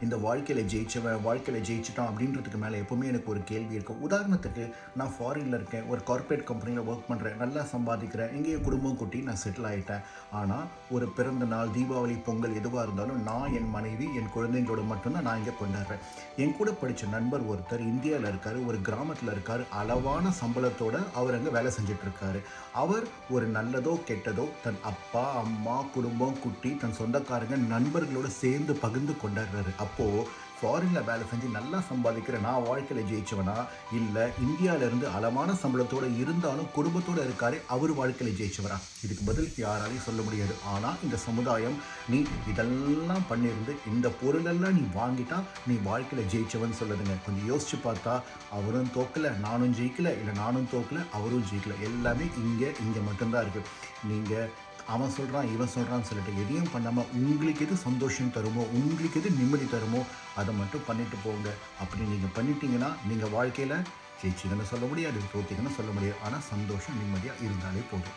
இந்த வாழ்க்கையில் ஜெயிச்சவன் வாழ்க்கையில் ஜெயிச்சிட்டான் அப்படின்றதுக்கு மேலே எப்போவுமே எனக்கு ஒரு கேள்வி இருக்கும். உதாரணத்துக்கு நான் ஃபாரினில் இருக்கேன், ஒரு கார்ப்பரேட் கம்பெனியில் ஒர்க் பண்ணுறேன், நல்லா சம்பாதிக்கிறேன், எங்கேயோ குடும்பம் குட்டி நான் செட்டில் ஆகிட்டேன். ஆனால் ஒரு பிறந்த நாள், தீபாவளி, பொங்கல் எதுவாக இருந்தாலும் நான் என் மனைவி என் குழந்தைங்களோட மட்டும்தான் நான் இங்கே கொண்டாடுறேன். என் கூட படித்த நண்பர் ஒருத்தர் இந்தியாவில் இருக்கார், ஒரு கிராமத்தில் இருக்கார், அளவான சம்பளத்தோடு அவர் அங்கே வேலை செஞ்சிட்ருக்காரு. அவர் ஒரு நல்லதோ கெட்டதோ தன் அப்பா அம்மா குடும்பம் குட்டி தன் சொந்தக்காரங்க நண்பர்களோடு சேர்ந்து பகிர்ந்து கொண்டாடுறாரு. அப்போது ஃபாரினில் வேலை செஞ்சு நல்லா சம்பாதிக்கிற நான் வாழ்க்கையில் ஜெயிச்சவனா, இல்லை இந்தியாவிலேருந்து அளவான சம்பளத்தோடு இருந்தாலும் குடும்பத்தோடு இருக்காரு அவர் வாழ்க்கையில் ஜெயிச்சவரா? இதுக்கு பதில் யாராலையும் சொல்ல முடியாது. ஆனால் இந்த சமுதாயம் நீ இதெல்லாம் பண்ணியிருந்து இந்த பொருளெல்லாம் நீ வாங்கிட்டா நீ வாழ்க்கையில் ஜெயிச்சவன் சொல்லுதுங்க. கொஞ்சம் யோசிச்சு பார்த்தா அவரும் தோக்கலை, நானும் ஜெயிக்கலை, இல்லை நானும் தோக்கலை, அவரும் ஜெயிக்கலை. எல்லாமே இங்கே மட்டும்தான் இருக்குது. நீங்கள் அவன் சொல்கிறான் இவன் சொல்கிறான்னு சொல்லிட்டு எதையும் பண்ணாமல் உங்களுக்கு எது சந்தோஷம் தருமோ, உங்களுக்கு எது நிம்மதி தருமோ அதை மட்டும் பண்ணிட்டு போங்க. அப்படி நீங்கள் பண்ணிட்டீங்கன்னா நீங்கள் வாழ்க்கையில் ஜெயிச்சிங்கன்னு சொல்ல முடியாது, தோத்திங்கன்னு சொல்ல முடியாது. ஆனால் சந்தோஷம் நிம்மதியாக இருந்தாலே போதும்.